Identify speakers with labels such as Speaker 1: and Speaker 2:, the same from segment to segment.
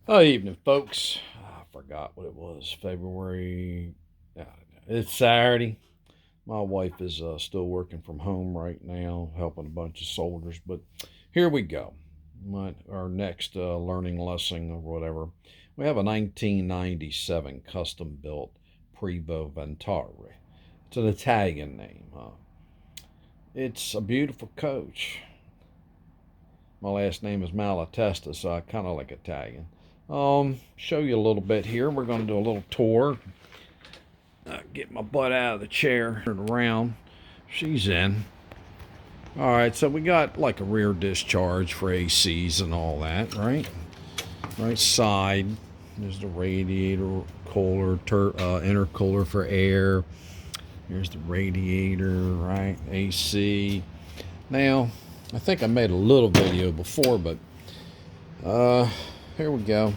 Speaker 1: Oh, evening, folks. I forgot what it was. February. It's Saturday. My wife is still working from home right now, helping a bunch of soldiers. But here we go. Our next learning lesson or whatever. We have a 1997 custom built Prevost Vantare. It's an Italian name. It's a beautiful coach. My last name is Malatesta, so I kind of like Italian. Show you a little bit here. We're going to do a little tour. Get my butt out of the chair and around. She's in. All right, so we got like a rear discharge for ACs and all that, right? Right side. There's the radiator cooler, intercooler for air. Here's the radiator, right? AC. Now, I think I made a little video before, but here we go.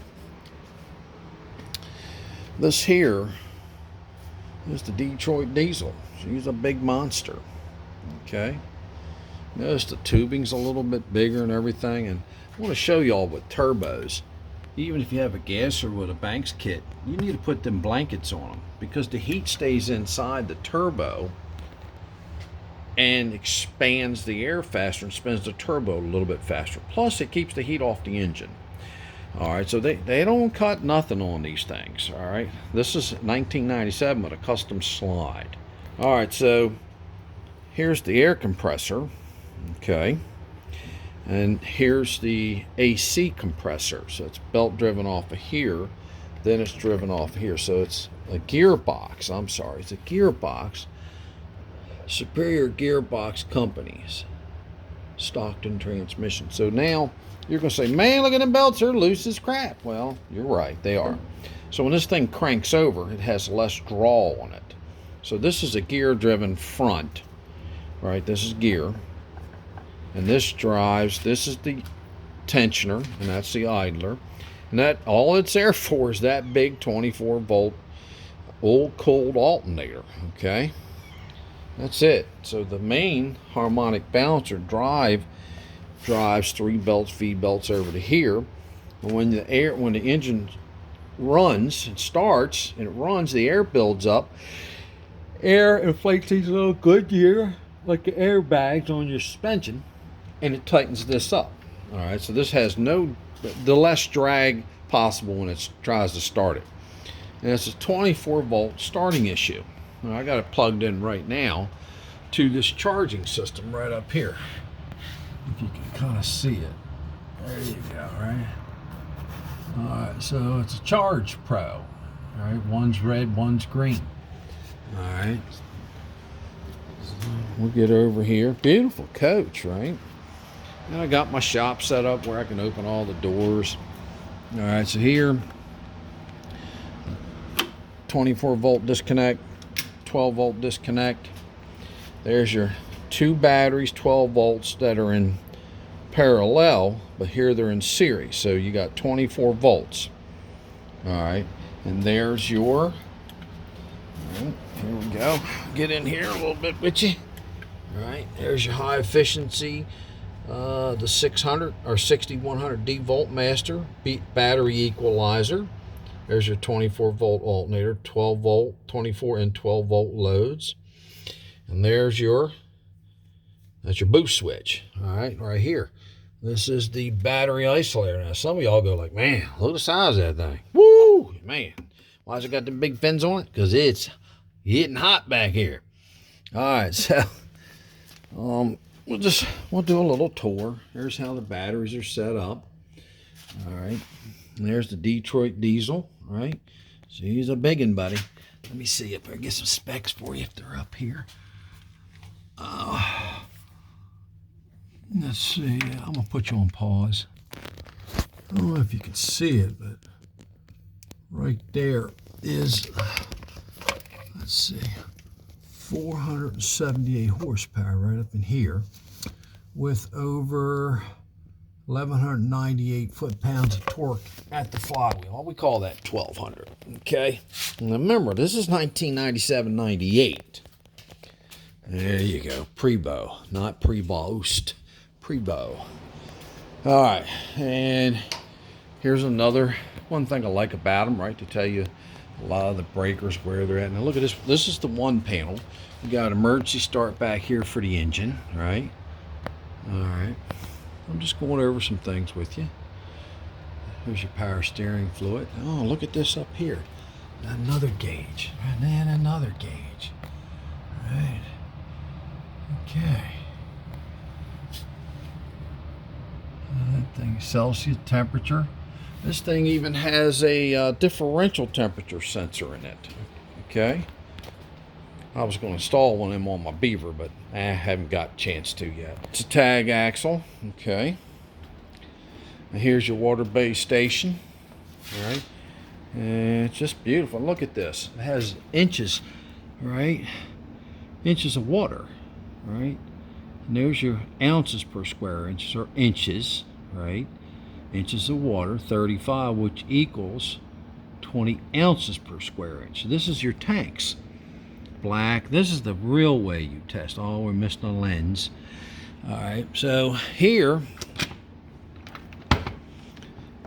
Speaker 1: This here is the Detroit diesel. She's a big monster. Okay. Notice the tubing's a little bit bigger and everything. And I want to show y'all with turbos, even if you have a gasser with a Banks kit, you need to put them blankets on them because the heat stays inside the turbo and expands the air faster and spins the turbo a little bit faster. Plus, it keeps the heat off the engine. All right, so they don't cut nothing on these things. All right, this is 1997 with a custom slide. All right, so here's the air compressor. Okay, and here's the AC compressor. So it's belt driven off of here, then it's driven off of here. So it's a gearbox. I'm sorry, it's a gearbox. Superior Gearbox Companies, Stockton Transmission. So now you're going to say, man, look at them belts, they're loose as crap. Well, you're right, they are. So when this thing cranks over, it has less draw on it. So this is a gear-driven front, right? This is gear. And this drives, this is the tensioner, and that's the idler. And that all it's there for is that big 24-volt old cold alternator, okay? That's it. So the main harmonic balancer drives 3 belts, feed belts over to here. And when the engine runs and starts and it runs, the air builds up. Air inflates these little Goodyear, like the airbags on your suspension, and it tightens this up. All right, so this has the less drag possible when it tries to start it. And it's a 24-volt starting issue. Now, I got it plugged in right now to this charging system right up here. If you can kind of see it. There you go, right? All right, so it's a Charge Pro. All right, one's red, one's green. All right. So we'll get over here. Beautiful coach, right? And I got my shop set up where I can open all the doors. All right, so here, 24-volt disconnect, 12-volt disconnect. There's your 2 batteries, 12 volts that are in parallel, but here they're in series. So you got 24 volts. All right, and there's your, all right, here we go. Get in here a little bit with you. All right, there's your high efficiency, the 600 or 6100D Voltmaster battery equalizer. There's your 24-volt alternator, 12-volt, 24 and 12-volt loads. And there's that's your boost switch. All right here. This is the battery isolator. Now, some of y'all go like, man, look at the size of that thing. Woo, man. Why's it got the big fins on it? Because it's getting hot back here. All right, so we'll do a little tour. Here's how the batteries are set up. All right. And there's the Detroit diesel, right? So he's a big one, buddy. Let me see if I can get some specs for you if they're up here. Let's see. I'm going to put you on pause. I don't know if you can see it, but right there is, let's see, 478 horsepower right up in here with over 1,198 foot-pounds of torque at the flywheel. Well, we call that 1,200, okay? And remember, this is 1997-98. There you go. Prevost, not Prevost. Prevost. All right. And Here's another one thing I like about them, right, to tell you a lot of the breakers where they're at. Now look at this. This is the one panel. You got emergency start back here for the engine, right? All right. I'm just going over some things with you. Here's your power steering fluid. Oh, look at this up here. Another gauge. And then another gauge. All right. Okay. That thing, Celsius temperature. This thing even has a differential temperature sensor in it. Okay. I was going to install one of them on my Beaver, but I haven't got a chance to yet. It's a tag axle. Okay. And here's your water bay station. All right. And it's just beautiful. Look at this. It has inches, right? Inches of water, right? And there's your ounces per square inch, or inches, right? Inches of water, 35, which equals 20 ounces per square inch. So this is your tanks. Black. This is the real way you test. Oh, we're missing a lens. All right. So here,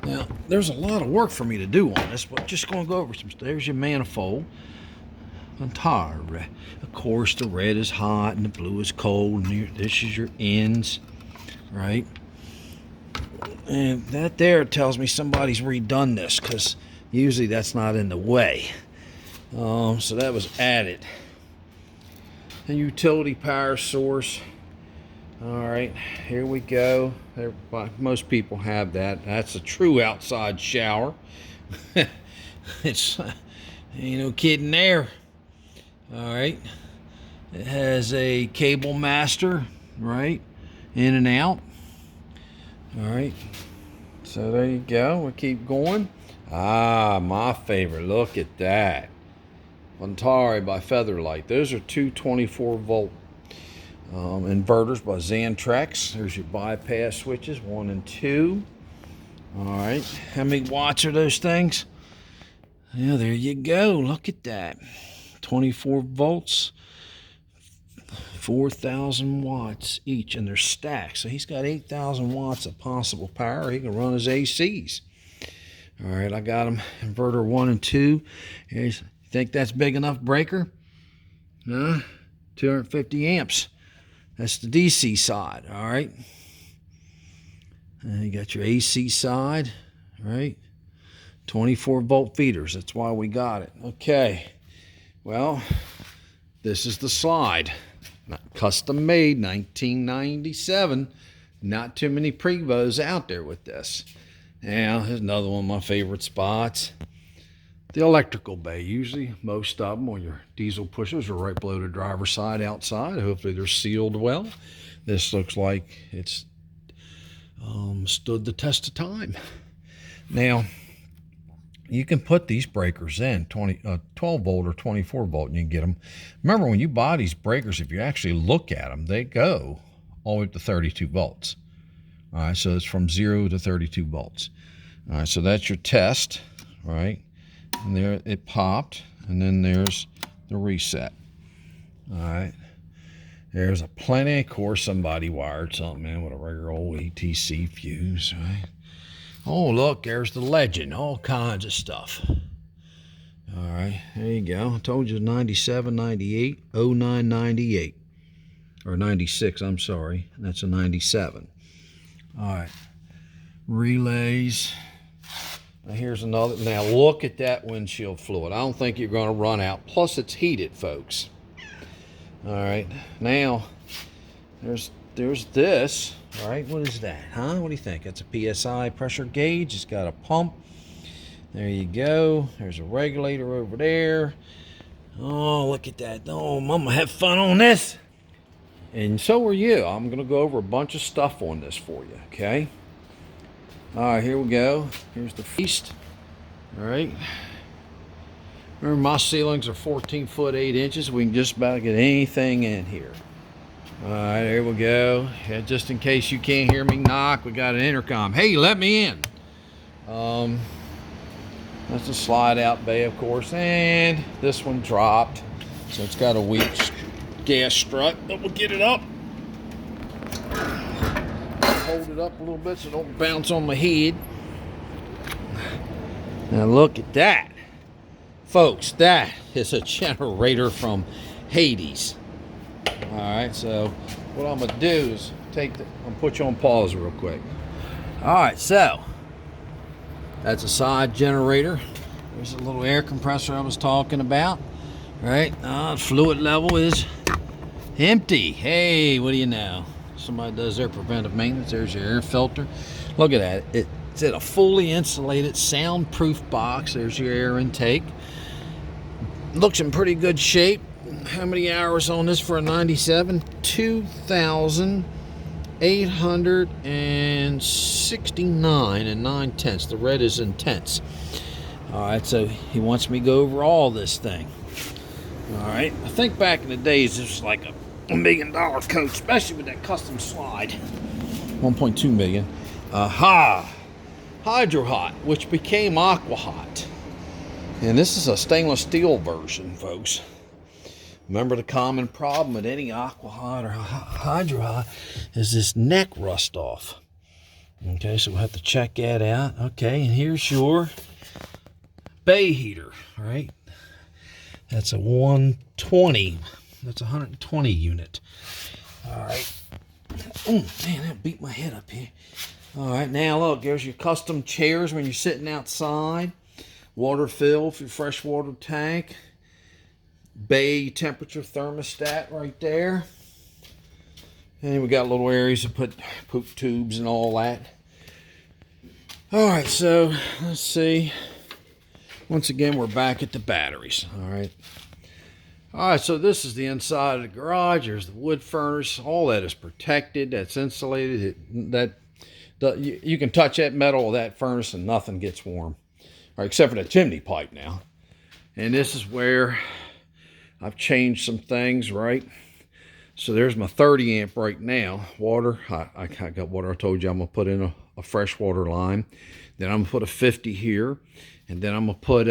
Speaker 1: now there's a lot of work for me to do on this, but just going to go over some stuff. There's your manifold. Vantare. Of course, the red is hot and the blue is cold. And this is your ends, right? And that there tells me somebody's redone this, because usually that's not in the way. So that was added. A utility power source. All right, here we go. Most people have that. That's a true outside shower. It's ain't no kidding there. All right, it has a cable master, right, in and out. All right, so there you go. We'll keep going. Ah, my favorite. Look at that. Vantare by Featherlight. Those are two 24-volt inverters by Xantrex. There's your bypass switches, 1 and 2. All right, how many watts are those things? Yeah, there you go. Look at that. 24 volts, 4,000 watts each, and they're stacked. So he's got 8,000 watts of possible power. He can run his ACs. All right, I got him inverter 1 and 2. Here's, think that's big enough breaker? 250 amps. That's the DC side, all right? And you got your AC side, right? 24-volt feeders. That's why we got it. Okay. Well, this is the slide. Not custom made, 1997. Not too many Prevosts out there with this. Now, here's another one of my favorite spots. The electrical bay. Usually, most of them on your diesel pushers are right below the driver's side outside. Hopefully, they're sealed well. This looks like it's stood the test of time. Now, you can put these breakers in 12 volt or 24 volt, and you can get them. Remember, when you buy these breakers, if you actually look at them, they go all the way up to 32 volts. All right, so it's from 0 to 32 volts. All right, so that's your test, right? And there it popped, and then there's the reset. All right, there's a plenty. Of course, somebody wired something in with a regular old ATC fuse, right? Oh, look, there's the legend. All kinds of stuff. All right, there you go. I told you 97, 98, 09, 98. Or 96, I'm sorry. That's a 97. All right, relays. Now here's another. Now look at that windshield fluid. I don't think you're going to run out. Plus, it's heated, folks. All right, now there's this. All right, what is that, huh? What do you think? That's a PSI pressure gauge. It's got a pump. There you go. There's a regulator over there. Oh, look at that. Oh, Mama, have fun on this. And so are you. I'm going to go over a bunch of stuff on this for you, okay? All right, here we go. Here's the feast. All right. Remember, my ceilings are 14 foot 8 inches. We can just about get anything in here. All right, there we go. Yeah, just in case you can't hear me knock, we got an intercom. Hey, let me in. That's a slide out bay, of course. And this one dropped. So it's got a weak gas strut, but we'll get it up. Hold it up a little bit so it don't bounce on my head. Now look at that. Folks, that is a generator from Hades. Alright, so what I'm going to do is I'll put you on pause real quick. Alright, so that's a side generator. There's a little air compressor I was talking about. Right, fluid level is empty. Hey, what do you know? Somebody does their preventive maintenance. There's your air filter. Look at that. It's in a fully insulated, soundproof box. There's your air intake. Looks in pretty good shape. How many hours on this for a 97? 2,869 and 9/10. The red is intense. Alright, so he wants me to go over all this thing. Alright, I think back in the days this was like a $1 million coat, especially with that custom slide. 1.2 million. Hydro Hot, which became Aqua Hot. And this is a stainless steel version, folks. Remember, the common problem with any Aqua Hot or Hydro Hot is this neck rust off. Okay, so we'll have to check that out. Okay, and here's your bay heater, right? That's a 120. That's a 120 unit. All right. Oh, man, that beat my head up here. All right, now look, there's your custom chairs when you're sitting outside. Water fill for your freshwater tank. Bay temperature thermostat right there. And we got little areas to put poop tubes and all that. All right, so let's see. Once again, we're back at the batteries. All right. All right, so this is the inside of the garage. There's the wood furnace. All that is protected. That's insulated. You can touch that metal of that furnace and nothing gets warm. All right, except for the chimney pipe now. And this is where I've changed some things, right? So there's my 30 amp right now. Water. I got water. I told you I'm going to put in a freshwater line. Then I'm going to put a 50 here. And then I'm going to put,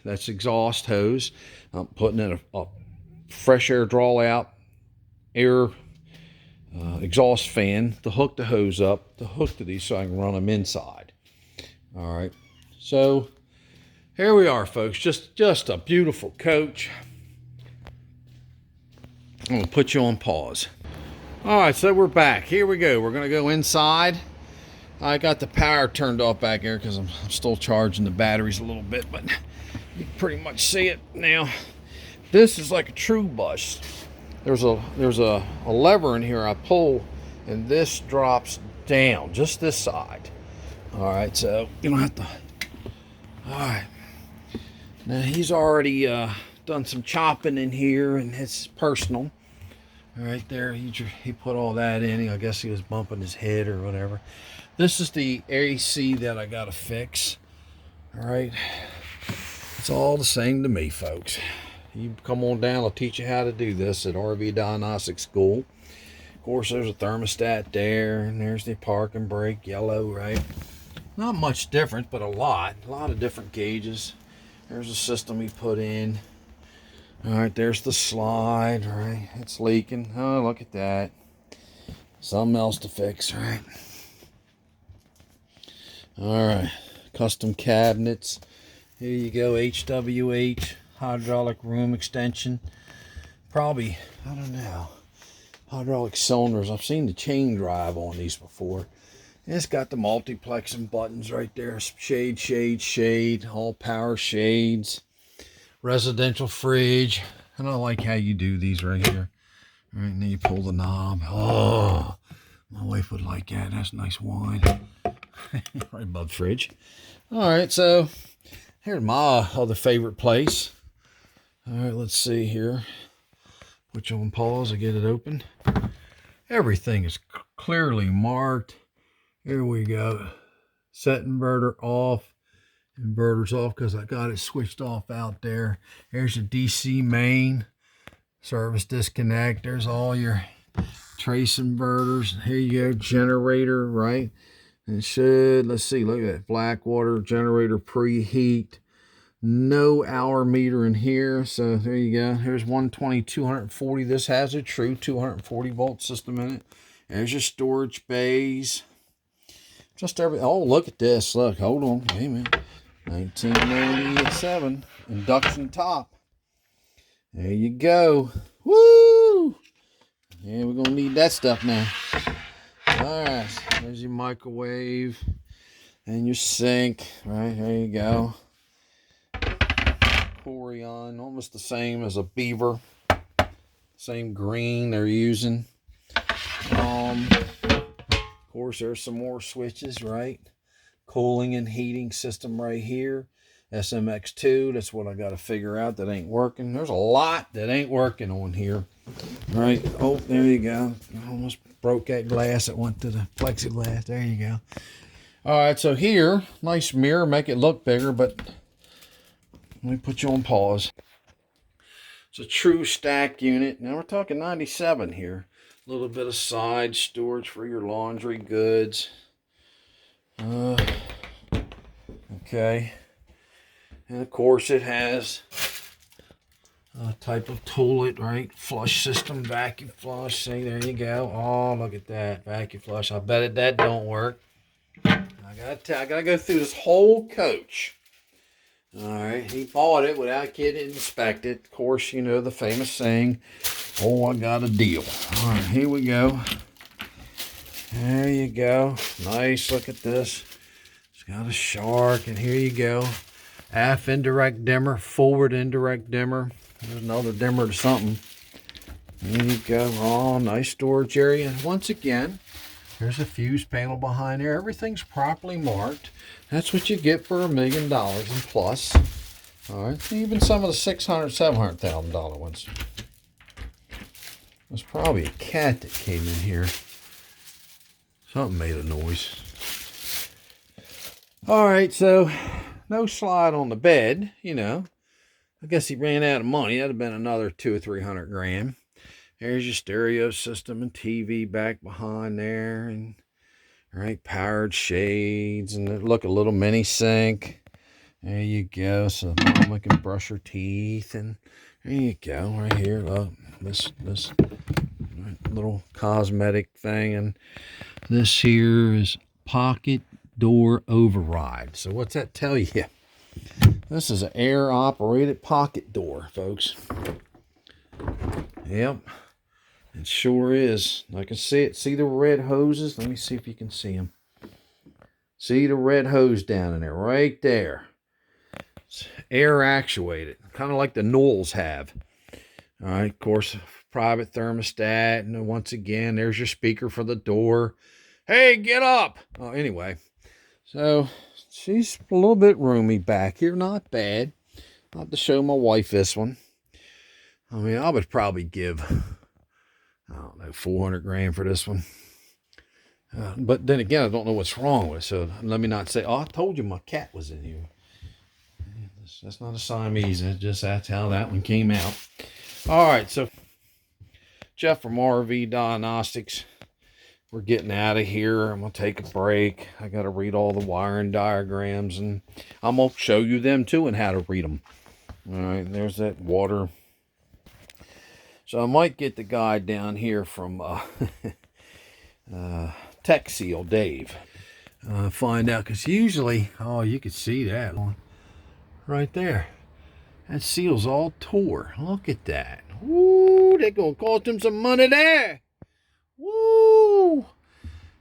Speaker 1: that's exhaust hose. I'm putting in a fresh air draw out air exhaust fan to hook the hose up, to hook to these so I can run them inside. All right. So here we are, folks. Just a beautiful coach. I'm going to put you on pause. All right, so we're back. Here we go. We're going to go inside. I got the power turned off back here because I'm still charging the batteries a little bit, but you can pretty much see it now. This is like a true bus. There's a lever in here I pull, and this drops down, just this side. All right, so you don't have to. All right. Now he's already done some chopping in here, and it's personal. Right there, he put all that in. I guess he was bumping his head or whatever. This is the AC that I gotta fix. All right, it's all the same to me, folks. You come on down, I'll teach you how to do this at RV Diagnostic School. Of course, there's a thermostat there, and there's the park and brake, yellow, right? Not much different, but a lot of different gauges. There's a system we put in. All right, there's the slide, right? It's leaking. Oh, look at that. Something else to fix, right? All right, custom cabinets. Here you go, HWH, hydraulic room extension. Probably, I don't know, hydraulic cylinders. I've seen the chain drive on these before. And it's got the multiplexing buttons right there. Shade, shade, shade, all power shades. Residential fridge. And I like how you do these right here. All right, now you pull the knob. Oh, my wife would like that. That's nice wine. Right above the fridge. All right, so here's my other favorite place. All right, let's see here. Put you on pause to get it open. Everything is clearly marked. Here we go. Set inverter off. Inverter's off because I got it switched off out there. There's your DC main. Service disconnect. There's all your trace inverters. Here you go. Generator, right? And it should, let's see, look at that. Blackwater generator preheat. No hour meter in here. So there you go. Here's 120, 240. This has a true 240 volt system in it. There's your storage bays. Just everything. Oh, look at this. Look, hold on. Hey, man. 1997 induction top. There you go. Woo! Yeah, we're gonna need that stuff now. All right, there's your microwave and your sink. Right, there you go. Corian, almost the same as a Beaver. Same green they're using. Of course, there's some more switches, right? Cooling and heating system right here. SMX2, that's what I got to figure out that ain't working. There's a lot that ain't working on here. Right? Oh, there you go. I almost broke that glass that went to the plexiglass. There you go. All right, so here, nice mirror, make it look bigger, but let me put you on pause. It's a true stack unit. Now we're talking 97 here. A little bit of side storage for your laundry goods. Okay. And of course it has a type of toilet, right? Flush system, vacuum flush. See, there you go. Oh, look at that. Vacuum flush. I bet that don't work. I gotta go through this whole coach. Alright, he bought it without getting it inspected. Of course, you know the famous saying, oh, I got a deal. Alright, here we go. There you go. Nice, look at this. It's got a shark, and here you go. Aft indirect dimmer, forward indirect dimmer. There's another dimmer to something. There you go. Oh, nice storage area. And once again, there's a fuse panel behind there. Everything's properly marked. That's what you get for $1 million and plus. All right, even some of the $600,000, $700,000 ones. There's probably a cat that came in here. Something made a noise. All right, so no slide on the bed, you know. I guess he ran out of money. That'd have been another $200,000 or $300,000. There's your stereo system and TV back behind there, and right, powered shades, and look, a little mini sink. There you go, so mama can brush her teeth, and there you go, right here. Look, this little cosmetic thing, and this here is pocket door override. So what's that tell you? This is an air operated pocket door, folks. Yep. It sure is. I can see it. See the red hoses? Let me see if you can see them. See the red hose down in there, right there. It's air actuated, kind of like the Knowles have. All right, of course, private thermostat. And once again, there's your speaker for the door. Hey, get up! Oh, anyway, so she's a little bit roomy back here. Not bad. I'll have to show my wife this one. I mean, I would probably give, I don't know, $400,000 for this one. But then again, I don't know what's wrong with it. So let me not say, oh, I told you my cat was in here. That's not a Siamese. It's just that's how that one came out. All right, so Jeff from RV Diagnostics. We're getting out of here. I'm going to take a break. I got to read all the wiring diagrams, and I'm going to show you them too and how to read them. All right, there's that water. So I might get the guy down here from Tech Seal, Dave. Find out, because usually, oh, you could see that one right there. That seal's all tore. Look at that. Woo, they're going to cost him some money there. Woo!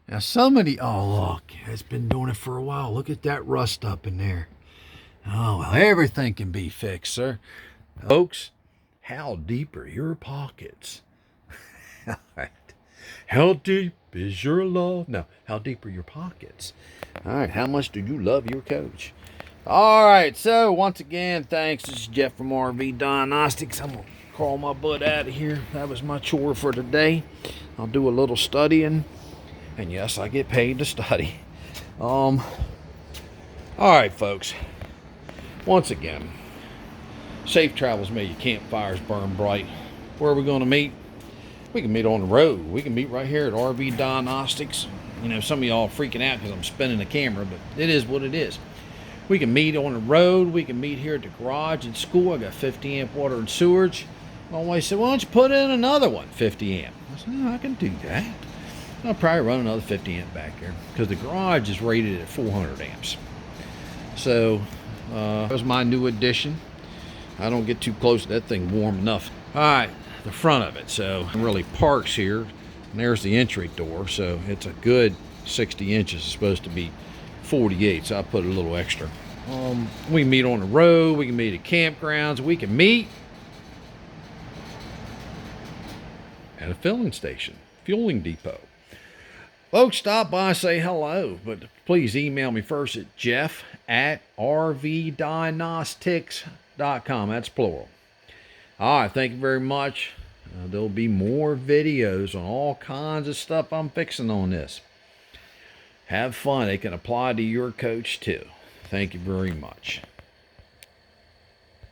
Speaker 1: Now somebody, oh look, it's been doing it for a while. Look at that rust up in there. Oh, well, everything can be fixed, sir. Folks, how deep are your pockets? All right. How deep is your love? No, how deep are your pockets? All right, how much do you love your coach? All right, so once again, thanks. This is Jeff from RV Diagnostics. I'm going to crawl my butt out of here. That was my chore for today. I'll do a little studying. And yes, I get paid to study. All right, folks. Once again, safe travels may your campfires burn bright. Where are we going to meet? We can meet on the road. We can meet right here at RV Diagnostics. You know, some of y'all are freaking out because I'm spinning the camera, but it is what it is. We can meet on the road. We can meet here at the garage and school. I got 50 amp water and sewage. My wife said, why don't you put in another one, 50 amp? I said, oh, I can do that. I'll probably run another 50 amp back here because the garage is rated at 400 amps. So That was my new addition. I don't get too close to that thing, warm enough. All right, the front of it. So it really parks here. And there's the entry door. So it's a good 60 inches. It's supposed to be 48, so I put a little extra. We can meet on the road. We can meet at campgrounds. We can meet at a filling station, fueling depot. Folks, stop by, say hello, but please email me first at jeff@rvdiagnostics.com. That's plural. All right, thank you very much. There'll be more videos on all kinds of stuff I'm fixing on this. Have fun. It can apply to your coach too. Thank you very much.